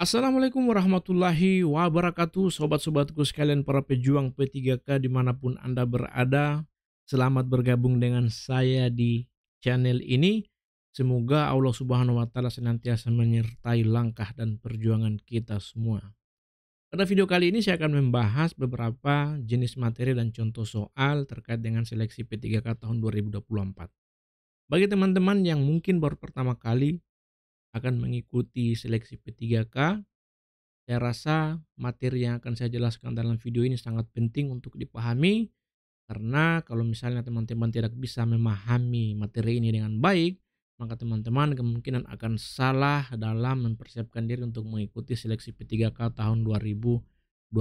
Assalamualaikum warahmatullahi wabarakatuh, sobat-sobatku sekalian para pejuang P3K dimanapun Anda berada. Selamat bergabung dengan saya di channel ini. Semoga Allah Subhanahu wa Ta'ala senantiasa menyertai langkah dan perjuangan kita semua. Pada video kali ini saya akan membahas beberapa jenis materi dan contoh soal terkait dengan seleksi P3K tahun 2024. Bagi teman-teman yang mungkin baru pertama kali akan mengikuti seleksi P3K, saya rasa materi yang akan saya jelaskan dalam video ini sangat penting untuk dipahami, karena kalau misalnya teman-teman tidak bisa memahami materi ini dengan baik, maka teman-teman kemungkinan akan salah dalam mempersiapkan diri untuk mengikuti seleksi P3K tahun 2024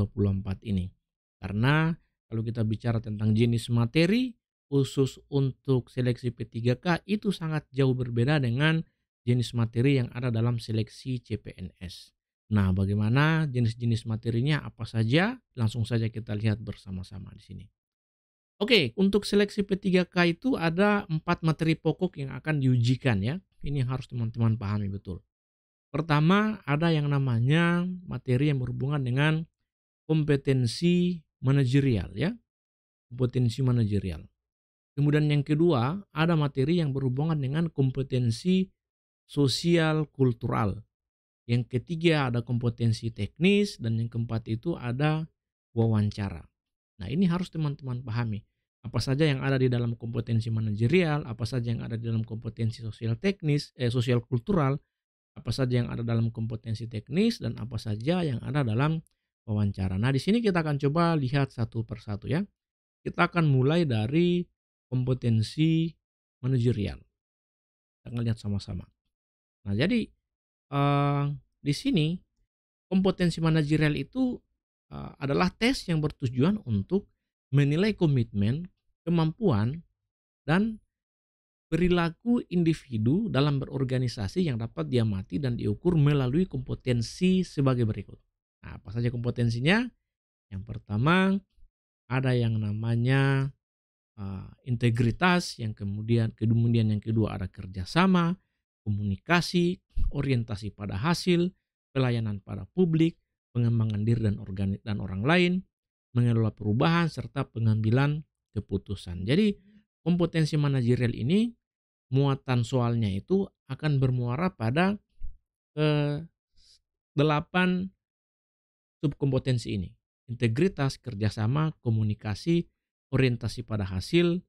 ini. Karena kalau kita bicara tentang jenis materi khusus untuk seleksi P3K itu sangat jauh berbeda dengan jenis materi yang ada dalam seleksi CPNS. Nah, bagaimana jenis-jenis materinya apa saja? Langsung saja kita lihat bersama-sama di sini. Oke, untuk seleksi P3K itu ada 4 materi pokok yang akan diujikan ya. Ini yang harus teman-teman pahami betul. Pertama, ada yang namanya materi yang berhubungan dengan kompetensi manajerial ya. Kompetensi manajerial. Kemudian yang kedua, ada materi yang berhubungan dengan kompetensi sosial kultural. Yang ketiga ada kompetensi teknis, dan yang keempat itu ada wawancara. Nah, ini harus teman-teman pahami. Apa saja yang ada di dalam kompetensi manajerial, apa saja yang ada di dalam kompetensi sosial teknis, sosial kultural, apa saja yang ada dalam kompetensi teknis, dan apa saja yang ada dalam wawancara. Nah, di sini kita akan coba lihat satu persatu ya. Kita akan mulai dari kompetensi manajerial. Kita akan lihat sama-sama. Nah, jadi di sini kompetensi manajerial itu adalah tes yang bertujuan untuk menilai komitmen, kemampuan, dan perilaku individu dalam berorganisasi yang dapat diamati dan diukur melalui kompetensi sebagai berikut. Nah, apa saja kompetensinya? Yang pertama ada yang namanya integritas, kemudian yang kedua ada kerjasama, komunikasi, orientasi pada hasil, pelayanan pada publik, pengembangan diri dan orang lain, mengelola perubahan, serta pengambilan keputusan. Jadi kompetensi manajerial ini muatan soalnya itu akan bermuara pada 8 subkompetensi ini. Integritas, kerjasama, komunikasi, orientasi pada hasil,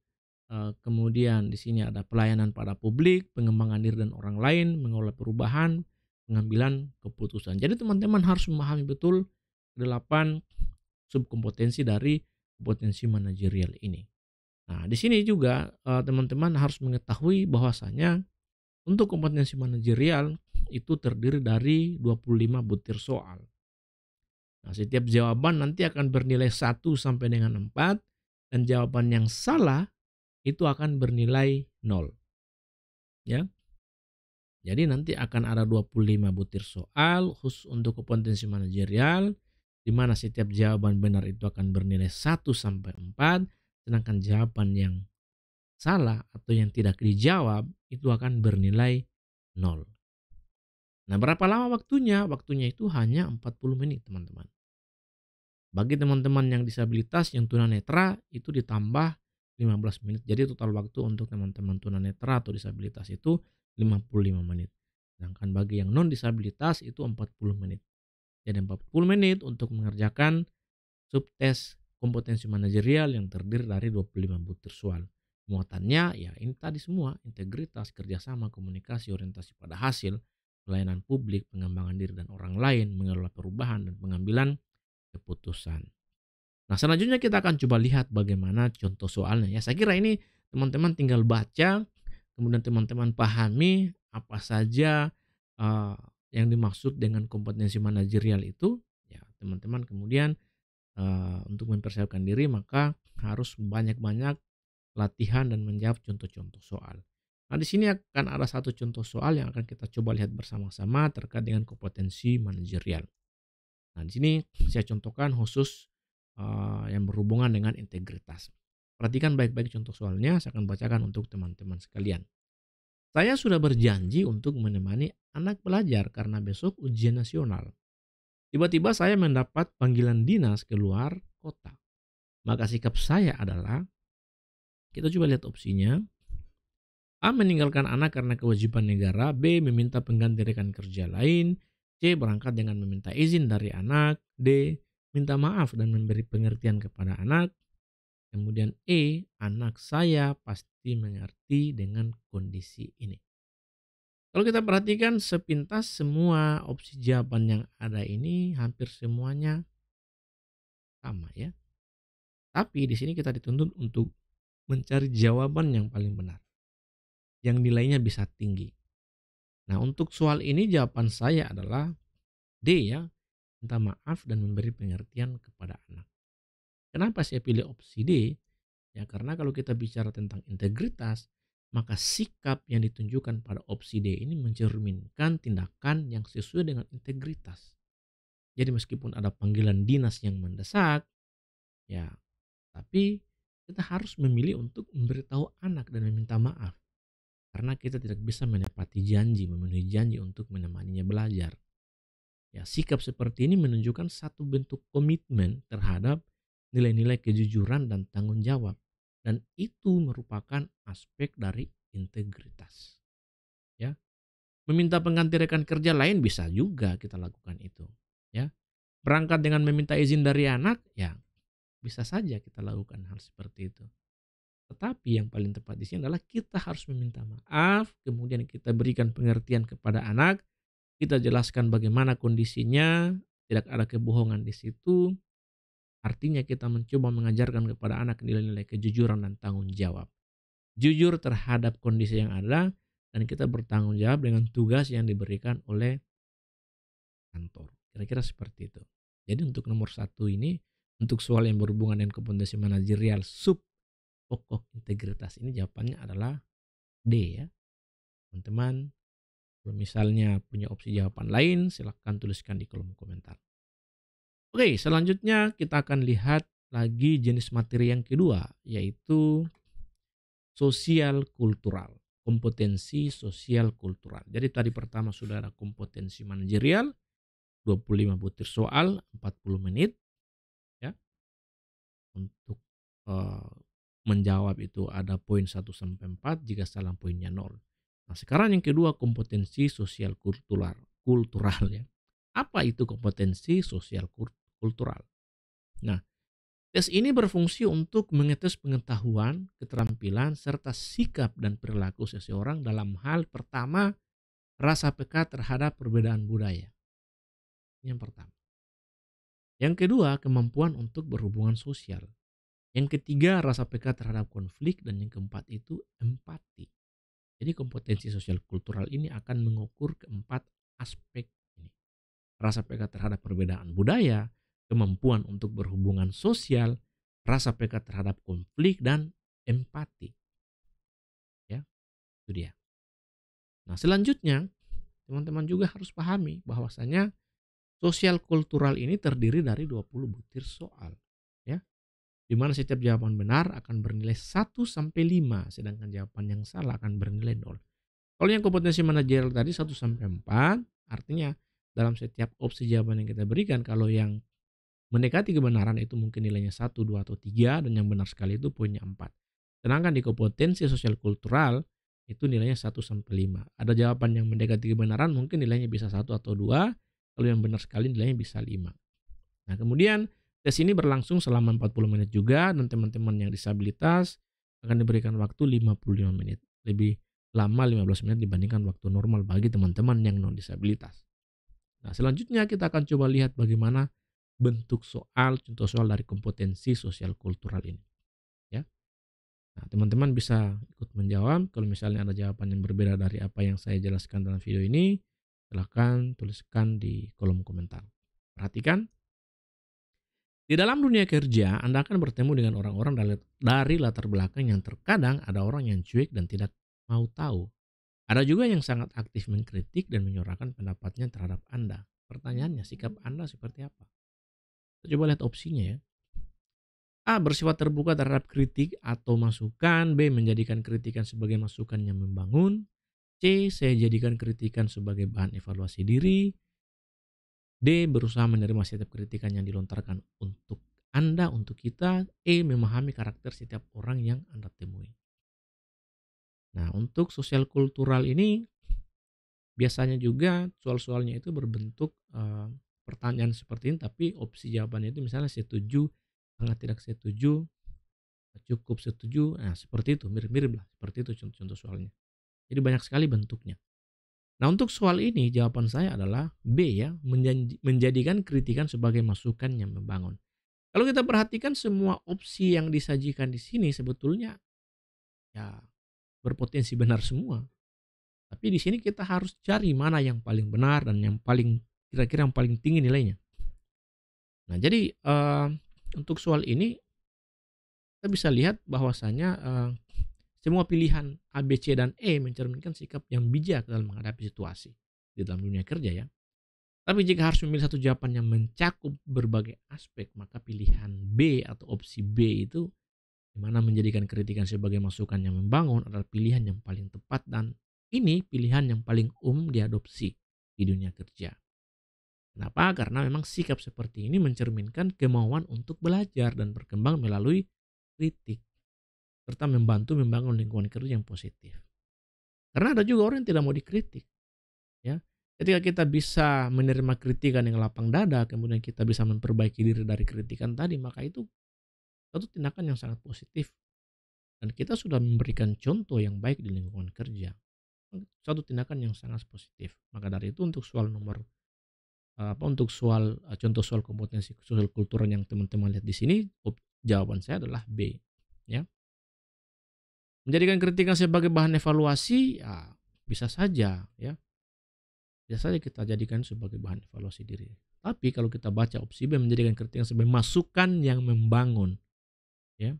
kemudian di sini ada pelayanan pada publik, pengembangan diri dan orang lain, mengelola perubahan, pengambilan keputusan. Jadi teman-teman harus memahami betul 8 subkompetensi dari kompetensi manajerial ini. Nah, di sini juga teman-teman harus mengetahui bahwasanya untuk kompetensi manajerial itu terdiri dari 25 butir soal. Nah, setiap jawaban nanti akan bernilai 1 sampai dengan 4, dan jawaban yang salah itu akan bernilai 0. Ya. Jadi nanti akan ada 25 butir soal khusus untuk kompetensi manajerial, di mana setiap jawaban benar itu akan bernilai 1 sampai 4, sedangkan jawaban yang salah atau yang tidak dijawab itu akan bernilai 0. Nah, berapa lama waktunya? Waktunya itu hanya 40 menit, teman-teman. Bagi teman-teman yang disabilitas, yang tunanetra itu ditambah 15 menit. Jadi total waktu untuk teman-teman tunanetra atau disabilitas itu 55 menit. Sedangkan bagi yang non disabilitas itu 40 menit. Jadi 40 menit untuk mengerjakan subtes kompetensi manajerial yang terdiri dari 25 butir soal. Muatannya ya ini tadi semua, integritas, kerjasama, komunikasi, orientasi pada hasil, pelayanan publik, pengembangan diri dan orang lain, mengelola perubahan, dan pengambilan keputusan. Nah, selanjutnya kita akan coba lihat bagaimana contoh soalnya ya. Saya kira ini teman-teman tinggal baca, kemudian teman-teman pahami apa saja yang dimaksud dengan kompetensi manajerial itu. Ya, teman-teman kemudian untuk mempersiapkan diri maka harus banyak-banyak latihan dan menjawab contoh-contoh soal. Nah, di sini akan ada satu contoh soal yang akan kita coba lihat bersama-sama terkait dengan kompetensi manajerial. Nah, di sini saya contohkan khusus yang berhubungan dengan integritas. Perhatikan baik-baik contoh soalnya, saya akan bacakan untuk teman-teman sekalian. Saya sudah berjanji untuk menemani anak belajar karena besok ujian nasional. Tiba-tiba saya mendapat panggilan dinas keluar kota. Maka sikap saya adalah, kita coba lihat opsinya. A. Meninggalkan anak karena kewajiban negara. B. Meminta pengganti rekan kerja lain. C. Berangkat dengan meminta izin dari anak. D. Minta maaf dan memberi pengertian kepada anak. Kemudian E. Anak saya pasti mengerti dengan kondisi ini. Kalau kita perhatikan sepintas semua opsi jawaban yang ada ini hampir semuanya sama ya. Tapi di sini kita dituntut untuk mencari jawaban yang paling benar, yang nilainya bisa tinggi. Nah, untuk soal ini jawaban saya adalah D ya, minta maaf dan memberi pengertian kepada anak. Kenapa saya pilih opsi D? Ya karena kalau kita bicara tentang integritas, maka sikap yang ditunjukkan pada opsi D ini mencerminkan tindakan yang sesuai dengan integritas. Jadi meskipun ada panggilan dinas yang mendesak, ya tapi kita harus memilih untuk memberitahu anak dan meminta maaf. Karena kita tidak bisa menepati janji, memenuhi janji untuk menemaninya belajar. Ya, sikap seperti ini menunjukkan satu bentuk komitmen terhadap nilai-nilai kejujuran dan tanggung jawab. Dan itu merupakan aspek dari integritas. Ya, meminta pengganti rekan kerja lain bisa juga kita lakukan itu. Ya, berangkat dengan meminta izin dari anak, ya bisa saja kita lakukan hal seperti itu. Tetapi yang paling tepat di sini adalah kita harus meminta maaf, kemudian kita berikan pengertian kepada anak, kita jelaskan bagaimana kondisinya, tidak ada kebohongan di situ. Artinya kita mencoba mengajarkan kepada anak nilai-nilai kejujuran dan tanggung jawab. Jujur terhadap kondisi yang ada dan kita bertanggung jawab dengan tugas yang diberikan oleh kantor. Kira-kira seperti itu. Jadi untuk nomor 1 ini, untuk soal yang berhubungan dengan kompetensi manajerial sub pokok integritas ini jawabannya adalah D ya. Teman-teman, kalau misalnya punya opsi jawaban lain, silahkan tuliskan di kolom komentar. Oke, selanjutnya kita akan lihat lagi jenis materi yang kedua, yaitu sosial kultural. Kompetensi sosial kultural. Jadi tadi pertama sudah ada kompetensi manajerial, 25 butir soal, 40 menit. Ya, untuk menjawab itu ada poin 1 sampai 4, jika salah poinnya 0. Nah, sekarang yang kedua kompetensi sosial kultural ya. Apa itu kompetensi sosial kultural? Nah, tes ini berfungsi untuk mengetes pengetahuan, keterampilan, serta sikap dan perilaku seseorang dalam hal pertama, rasa peka terhadap perbedaan budaya. Yang pertama. Yang kedua, kemampuan untuk berhubungan sosial. Yang ketiga, rasa peka terhadap konflik, dan yang keempat itu empati. Jadi kompetensi sosial kultural ini akan mengukur keempat aspek ini. Rasa peka terhadap perbedaan budaya, kemampuan untuk berhubungan sosial, rasa peka terhadap konflik, dan empati. Ya, itu dia. Nah, selanjutnya teman-teman juga harus pahami bahwasanya sosial kultural ini terdiri dari 20 butir soal. Ya, di mana setiap jawaban benar akan bernilai 1 sampai 5, sedangkan jawaban yang salah akan bernilai 0. Kalau yang kompetensi manajerial tadi 1 sampai 4, artinya dalam setiap opsi jawaban yang kita berikan, kalau yang mendekati kebenaran itu mungkin nilainya 1, 2, atau 3, dan yang benar sekali itu poinnya 4. Sedangkan di kompetensi sosial kultural itu nilainya 1 sampai 5. Ada jawaban yang mendekati kebenaran mungkin nilainya bisa 1 atau 2, kalau yang benar sekali nilainya bisa 5. Nah, kemudian tes ini berlangsung selama 40 menit juga, dan teman-teman yang disabilitas akan diberikan waktu 55 menit. Lebih lama 15 menit dibandingkan waktu normal bagi teman-teman yang non disabilitas. Nah, selanjutnya kita akan coba lihat bagaimana bentuk soal, contoh soal dari kompetensi sosial kultural ini. Ya. Nah, teman-teman bisa ikut menjawab. Kalau misalnya ada jawaban yang berbeda dari apa yang saya jelaskan dalam video ini, silahkan tuliskan di kolom komentar. Perhatikan. Di dalam dunia kerja, Anda akan bertemu dengan orang-orang dari latar belakang yang terkadang ada orang yang cuek dan tidak mau tahu. Ada juga yang sangat aktif mengkritik dan menyuarakan pendapatnya terhadap Anda. Pertanyaannya, sikap Anda seperti apa? Kita coba lihat opsinya ya. A. Bersifat terbuka terhadap kritik atau masukan. B. Menjadikan kritikan sebagai masukan yang membangun. C. Saya jadikan kritikan sebagai bahan evaluasi diri. D. Berusaha menerima setiap kritikan yang dilontarkan untuk Anda, untuk kita. E. Memahami karakter setiap orang yang Anda temui. Nah, untuk sosial kultural ini biasanya juga soal-soalnya itu berbentuk pertanyaan seperti ini, tapi opsi jawabannya itu misalnya setuju, sangat tidak setuju, cukup setuju. Nah, seperti itu, mirip-mirip lah. Seperti itu contoh-contoh soalnya. Jadi banyak sekali bentuknya. Nah, untuk soal ini jawaban saya adalah B ya, menjadikan kritikan sebagai masukan yang membangun. Kalau kita perhatikan semua opsi yang disajikan di sini sebetulnya ya berpotensi benar semua. Tapi di sini kita harus cari mana yang paling benar dan yang paling kira-kira yang paling tinggi nilainya. Nah, jadi untuk soal ini kita bisa lihat bahwasanya semua pilihan A, B, C, dan E mencerminkan sikap yang bijak dalam menghadapi situasi di dalam dunia kerja ya. Tapi jika harus memilih satu jawaban yang mencakup berbagai aspek, maka pilihan B atau opsi B itu di mana menjadikan kritikan sebagai masukan yang membangun adalah pilihan yang paling tepat, dan ini pilihan yang paling umum diadopsi di dunia kerja. Kenapa? Karena memang sikap seperti ini mencerminkan kemauan untuk belajar dan berkembang melalui kritik, serta membantu membangun lingkungan kerja yang positif. Karena ada juga orang yang tidak mau dikritik, ya. Ketika kita bisa menerima kritikan yang lapang dada, kemudian kita bisa memperbaiki diri dari kritikan tadi, maka itu satu tindakan yang sangat positif. Dan kita sudah memberikan contoh yang baik di lingkungan kerja. Satu tindakan yang sangat positif. Maka dari itu untuk soal nomor untuk soal contoh soal kompetensi sosial kultural yang teman-teman lihat di sini, jawaban saya adalah B, ya. Menjadikan kritikan sebagai bahan evaluasi, ya bisa saja ya. Bisa saja kita jadikan sebagai bahan evaluasi diri. Tapi kalau kita baca opsi B, menjadikan kritikan sebagai masukan yang membangun, ya.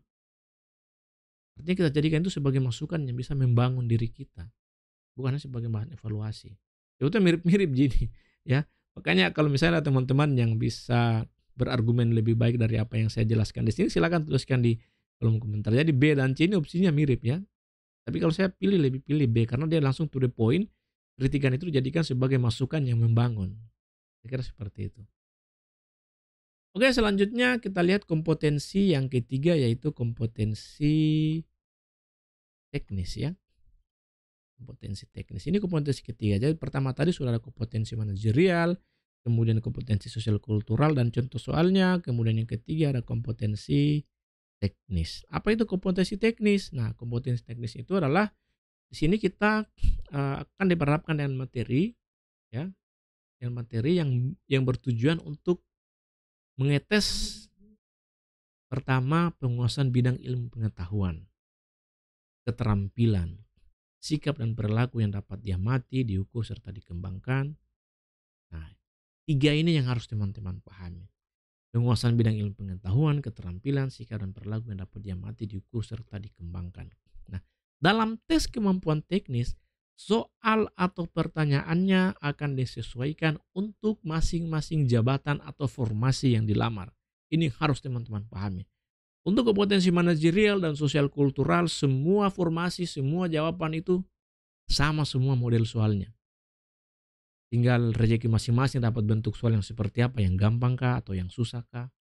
Artinya kita jadikan itu sebagai masukan yang bisa membangun diri kita, bukan hanya sebagai bahan evaluasi. Itu mirip-mirip gini, ya. Makanya kalau misalnya ada teman-teman yang bisa berargumen lebih baik dari apa yang saya jelaskan di sini, silakan tuliskan di kolom komentar. Jadi B dan C ini opsinya mirip ya. Tapi kalau saya lebih pilih B karena dia langsung to the point. Kritikan itu dijadikan sebagai masukan yang membangun. Saya kira seperti itu. Oke, selanjutnya kita lihat kompetensi yang ketiga, yaitu kompetensi teknis ya. Kompetensi teknis. Ini kompetensi ketiga. Jadi pertama tadi sudah ada kompetensi manajerial, kemudian kompetensi sosial kultural dan contoh soalnya, kemudian yang ketiga ada kompetensi teknis. Apa itu kompetensi teknis? Nah, kompetensi teknis itu adalah di sini kita akan diperhadapkan dengan materi ya, dengan materi yang bertujuan untuk mengetes pertama penguasaan bidang ilmu pengetahuan, keterampilan, sikap dan perilaku yang dapat diamati, diukur serta dikembangkan. Nah, tiga ini yang harus teman-teman pahami. Penguasaan bidang ilmu pengetahuan, keterampilan, sikap dan perilaku yang dapat diamati, diukur serta dikembangkan. Nah, dalam tes kemampuan teknis, soal atau pertanyaannya akan disesuaikan untuk masing-masing jabatan atau formasi yang dilamar. Ini harus teman-teman pahami. Untuk kompetensi manajerial dan sosial kultural, semua formasi, semua jawaban itu sama semua model soalnya. Tinggal rezeki masing-masing dapat bentuk soal yang seperti apa, yang gampang kah atau yang susah kah.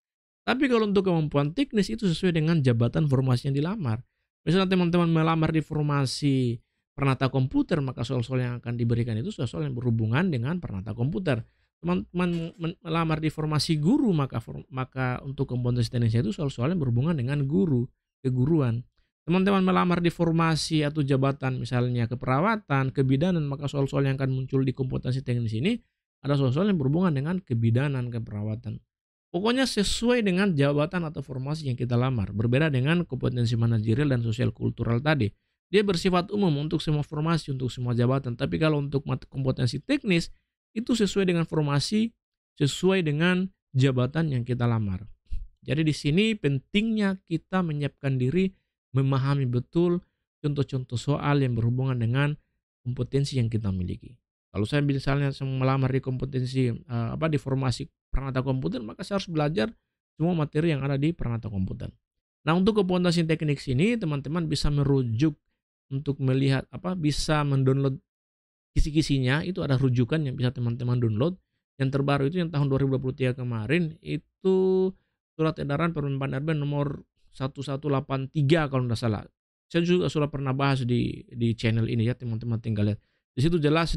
Tapi kalau untuk kemampuan teknis itu sesuai dengan jabatan formasi yang dilamar. Misalnya teman-teman melamar di formasi peranata komputer, maka soal-soal yang akan diberikan itu soal-soal yang berhubungan dengan peranata komputer. Teman-teman melamar di formasi guru, maka untuk kompetensi teknisnya itu soal-soal yang berhubungan dengan guru, keguruan. Teman-teman melamar di formasi atau jabatan misalnya keperawatan, kebidanan, maka soal-soal yang akan muncul di kompetensi teknis ini ada soal-soal yang berhubungan dengan kebidanan, keperawatan. Pokoknya sesuai dengan jabatan atau formasi yang kita lamar. Berbeda dengan kompetensi manajerial dan sosial kultural tadi. Dia bersifat umum untuk semua formasi, untuk semua jabatan. Tapi kalau untuk kompetensi teknis, itu sesuai dengan formasi, sesuai dengan jabatan yang kita lamar. Jadi di sini pentingnya kita menyiapkan diri, memahami betul contoh-contoh soal yang berhubungan dengan kompetensi yang kita miliki. Kalau saya misalnya melamar di kompetensi di formasi peranata komputer, maka saya harus belajar semua materi yang ada di peranata komputer. Nah, untuk kompetensi teknik ini teman-teman bisa merujuk untuk melihat bisa mendownload kisi-kisinya, itu ada rujukan yang bisa teman-teman download. yang terbaru itu yang tahun 2023 kemarin itu surat edaran Permenpan RB nomor 1183 kalau tidak salah. Saya juga sudah pernah bahas di channel ini ya, teman-teman tinggal lihat. Di situ jelas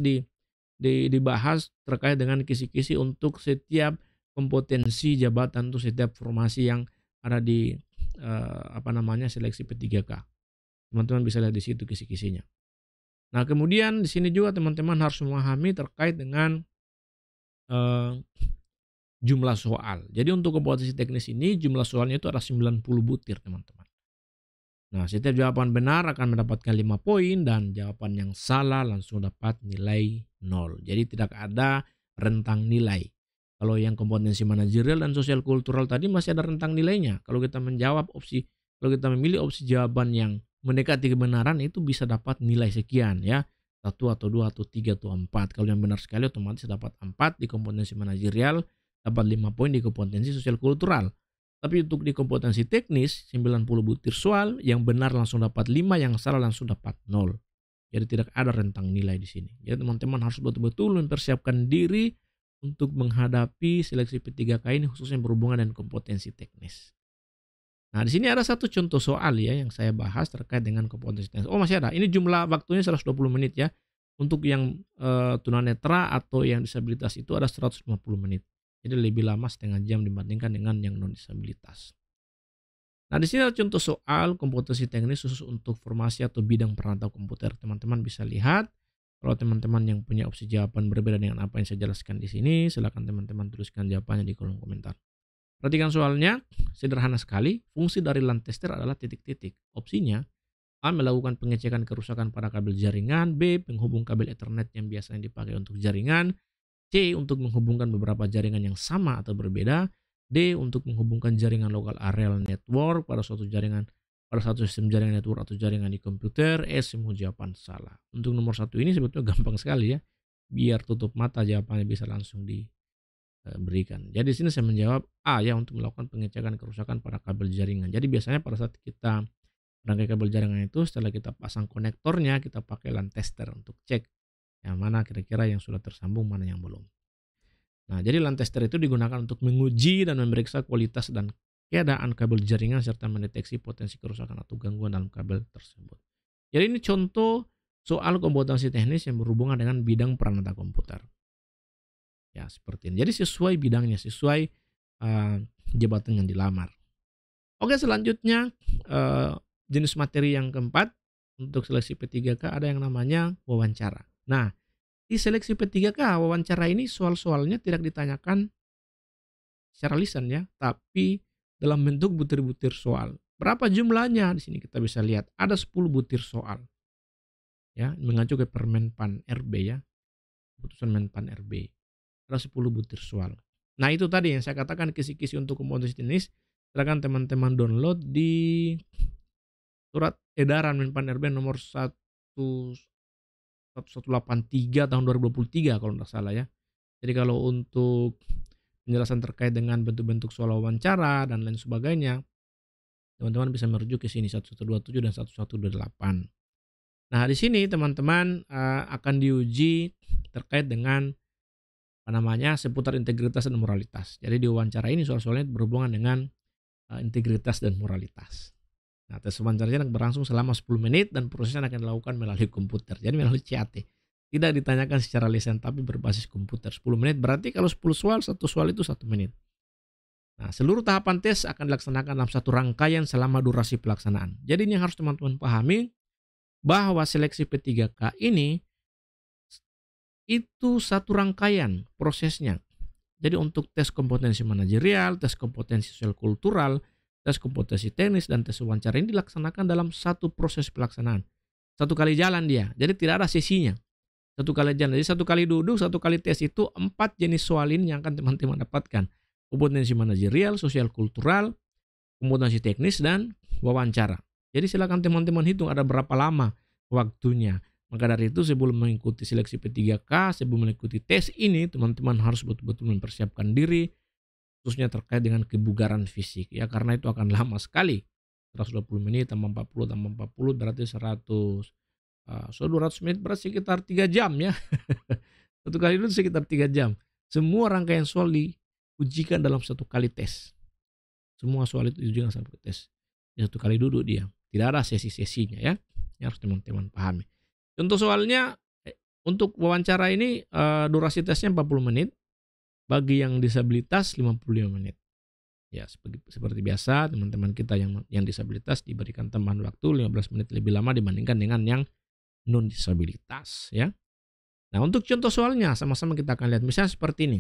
dibahas terkait dengan kisi-kisi untuk setiap kompetensi jabatan, untuk setiap formasi yang ada di seleksi P3K. Teman-teman bisa lihat di situ kisi-kisinya. Nah, kemudian di sini juga teman-teman harus memahami terkait dengan jumlah soal. Jadi untuk kompetensi teknis ini jumlah soalnya itu ada 90 butir, teman-teman. Nah, setiap jawaban benar akan mendapatkan 5 poin dan jawaban yang salah langsung dapat nilai 0. Jadi tidak ada rentang nilai. Kalau yang kompetensi manajerial dan sosial kultural tadi masih ada rentang nilainya. Kalau kita memilih opsi jawaban yang mendekati kebenaran itu bisa dapat nilai sekian ya. 1 atau 2 atau 3 atau 4. Kalau yang benar sekali otomatis dapat 4 di kompetensi manajerial, dapat 5 poin di kompetensi sosial kultural. Tapi untuk di kompetensi teknis 90 butir soal, yang benar langsung dapat 5, yang salah langsung dapat 0. Jadi tidak ada rentang nilai di sini. Jadi teman-teman harus betul-betul mempersiapkan diri untuk menghadapi seleksi P3K ini khususnya berhubungan dengan kompetensi teknis. Nah, di sini ada satu contoh soal ya yang saya bahas terkait dengan kompetensi teknis. Oh, masih ada. Ini jumlah waktunya 120 menit ya. Untuk yang tunanetra atau yang disabilitas itu ada 150 menit. Jadi lebih lama setengah jam dibandingkan dengan yang non disabilitas. Nah, di sini ada contoh soal kompetensi teknis khusus untuk formasi atau bidang perantau komputer. Teman-teman bisa lihat. Kalau teman-teman yang punya opsi jawaban berbeda dengan apa yang saya jelaskan di sini, silakan teman-teman tuliskan jawabannya di kolom komentar. Perhatikan soalnya, sederhana sekali. Fungsi dari LAN tester adalah titik-titik. Opsinya, A. Melakukan pengecekan kerusakan pada kabel jaringan. B. Penghubung kabel Ethernet yang biasanya dipakai untuk jaringan. C. Untuk menghubungkan beberapa jaringan yang sama atau berbeda. D. Untuk menghubungkan jaringan lokal area network pada satu sistem jaringan network atau jaringan di komputer. E. Semua jawaban salah. Untuk nomor 1 ini sebetulnya gampang sekali ya. Biar tutup mata jawabannya bisa langsung diberikan. Jadi di sini saya menjawab A ya, untuk melakukan pengecekan kerusakan pada kabel jaringan. Jadi biasanya pada saat kita rangkai kabel jaringan itu, setelah kita pasang konektornya, kita pakai LAN tester untuk cek yang mana kira-kira yang sudah tersambung, mana yang belum. Nah, jadi LAN tester itu digunakan untuk menguji dan memeriksa kualitas dan keadaan kabel jaringan serta mendeteksi potensi kerusakan atau gangguan dalam kabel tersebut. Jadi ini contoh soal kompetensi teknis yang berhubungan dengan bidang perangkat komputer. Ya, seperti ini. Jadi sesuai bidangnya, sesuai jabatan yang dilamar. Oke, selanjutnya jenis materi yang keempat untuk seleksi P3K ada yang namanya wawancara. Nah, di seleksi P3K wawancara ini soal-soalnya tidak ditanyakan secara lisan ya, tapi dalam bentuk butir-butir soal. Berapa jumlahnya? Di sini kita bisa lihat ada 10 butir soal. Ya, mengacu ke Permenpan RB ya. Keputusan Menpan RB. Ada 10 butir soal. Nah, itu tadi yang saya katakan kisi-kisi untuk kompetensi teknis. Silakan teman-teman download di surat edaran Menpan RB nomor 1183 tahun 2023 kalau tidak salah ya. Jadi kalau untuk penjelasan terkait dengan bentuk-bentuk soal wawancara dan lain sebagainya, teman-teman bisa merujuk ke sini 1127 dan 1128. Nah, di sini teman-teman akan diuji terkait dengan seputar integritas dan moralitas. Jadi di wawancara ini soal-soalnya berhubungan dengan integritas dan moralitas. Nah, tes wawancaranya berlangsung selama 10 menit dan prosesnya akan dilakukan melalui komputer. Jadi melalui CAT. Tidak ditanyakan secara lisan tapi berbasis komputer. 10 menit berarti kalau 10 soal, satu soal itu 1 menit. Nah, seluruh tahapan tes akan dilaksanakan dalam satu rangkaian selama durasi pelaksanaan. Jadi ini yang harus teman-teman pahami bahwa seleksi P3K ini itu satu rangkaian prosesnya. Jadi untuk tes kompetensi manajerial, tes kompetensi sosial kultural, tes kompetensi teknis, dan tes wawancara ini dilaksanakan dalam satu proses pelaksanaan. Satu kali jalan dia, jadi tidak ada sesinya. Satu kali jalan, jadi satu kali duduk, satu kali tes itu 4 jenis soal ini yang akan teman-teman dapatkan. Kompetensi manajerial, sosial kultural, kompetensi teknis, dan wawancara. Jadi silakan teman-teman hitung ada berapa lama waktunya. Maka dari itu sebelum mengikuti seleksi P3K, sebelum mengikuti tes ini, teman-teman harus betul-betul mempersiapkan diri, khususnya terkait dengan kebugaran fisik ya, karena itu akan lama sekali. 120 menit tambah 40 berarti 200 menit berarti sekitar 3 jam ya. Satu kali itu sekitar 3 jam. Semua rangkaian soal diujikan dalam satu kali tes. Semua soal itu diujikan dalam satu tes. Di satu kali duduk dia. Tidak ada sesi-sesinya ya. Ini harus teman-teman pahami. Contoh soalnya untuk wawancara ini durasi tesnya 40 menit. Bagi yang disabilitas 55 menit. Ya, seperti biasa teman-teman kita yang disabilitas diberikan tambahan waktu 15 menit lebih lama dibandingkan dengan yang non disabilitas ya. Nah, untuk contoh soalnya sama-sama kita akan lihat. Misalnya seperti ini.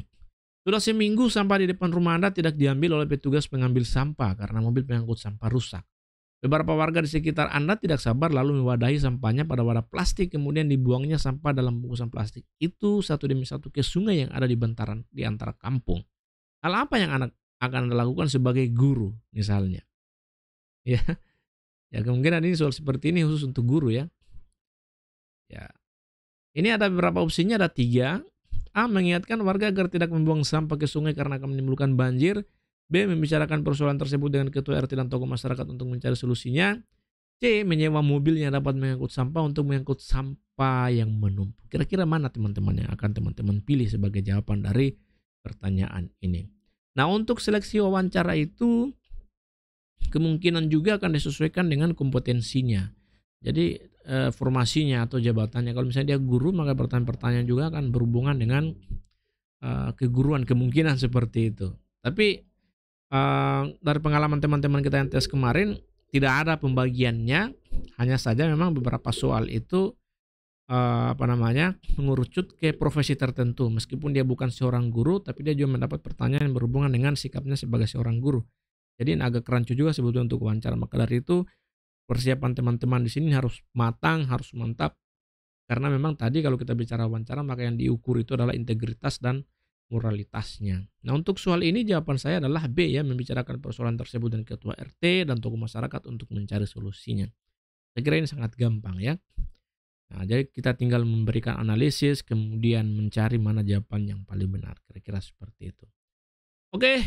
Sudah seminggu sampah di depan rumah Anda tidak diambil oleh petugas pengambil sampah karena mobil pengangkut sampah rusak. Beberapa warga di sekitar Anda tidak sabar lalu mewadahi sampahnya pada wadah plastik kemudian dibuangnya sampah dalam bungkusan plastik. Itu satu demi satu ke sungai yang ada di antara kampung. Hal apa yang akan Anda lakukan sebagai guru misalnya? Ya, ya kemungkinan ini soal seperti ini khusus untuk guru ya. Ya, ini ada beberapa opsinya, ada 3. A. Mengingatkan warga agar tidak membuang sampah ke sungai karena akan menimbulkan banjir. B. Membicarakan persoalan tersebut dengan ketua RT dan tokoh masyarakat untuk mencari solusinya. C. Menyewa mobil yang dapat mengangkut sampah untuk mengangkut sampah yang menumpuk. Kira-kira mana teman-teman yang akan teman-teman pilih sebagai jawaban dari pertanyaan ini? Nah, untuk seleksi wawancara itu kemungkinan juga akan disesuaikan dengan kompetensinya. Jadi formasinya atau jabatannya. Kalau misalnya dia guru, maka pertanyaan-pertanyaan juga akan berhubungan dengan keguruan, kemungkinan seperti itu. Tapi dari pengalaman teman-teman kita yang tes kemarin tidak ada pembagiannya, hanya saja memang beberapa soal itu mengerucut ke profesi tertentu. Meskipun dia bukan seorang guru, tapi dia juga mendapat pertanyaan yang berhubungan dengan sikapnya sebagai seorang guru. Jadi ini agak rancu juga sebetulnya untuk wawancara. Maka dari itu persiapan teman-teman di sini harus matang, harus mantap. Karena memang tadi kalau kita bicara wawancara, maka yang diukur itu adalah integritas dan moralitasnya. Nah, untuk soal ini jawaban saya adalah B ya, membicarakan persoalan tersebut dengan ketua RT dan tokoh masyarakat untuk mencari solusinya. Saya kira ini sangat gampang ya. Nah, jadi kita tinggal memberikan analisis, kemudian mencari mana jawaban yang paling benar. Kira-kira seperti itu. Oke,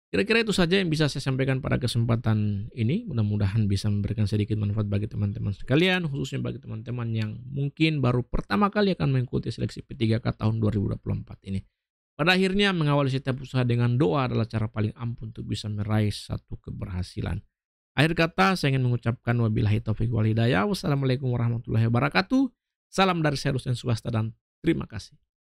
kira-kira itu saja yang bisa saya sampaikan pada kesempatan ini. Mudah-mudahan bisa memberikan sedikit manfaat bagi teman-teman sekalian, khususnya bagi teman-teman yang mungkin baru pertama kali akan mengikuti seleksi P3K tahun 2024 ini. Pada akhirnya, mengawali setiap usaha dengan doa adalah cara paling ampuh untuk bisa meraih satu keberhasilan. Akhir kata, saya ingin mengucapkan wabillahi taufiq wal hidayah. Wassalamualaikum warahmatullahi wabarakatuh. Salam dari saya Rusen Swasta dan terima kasih.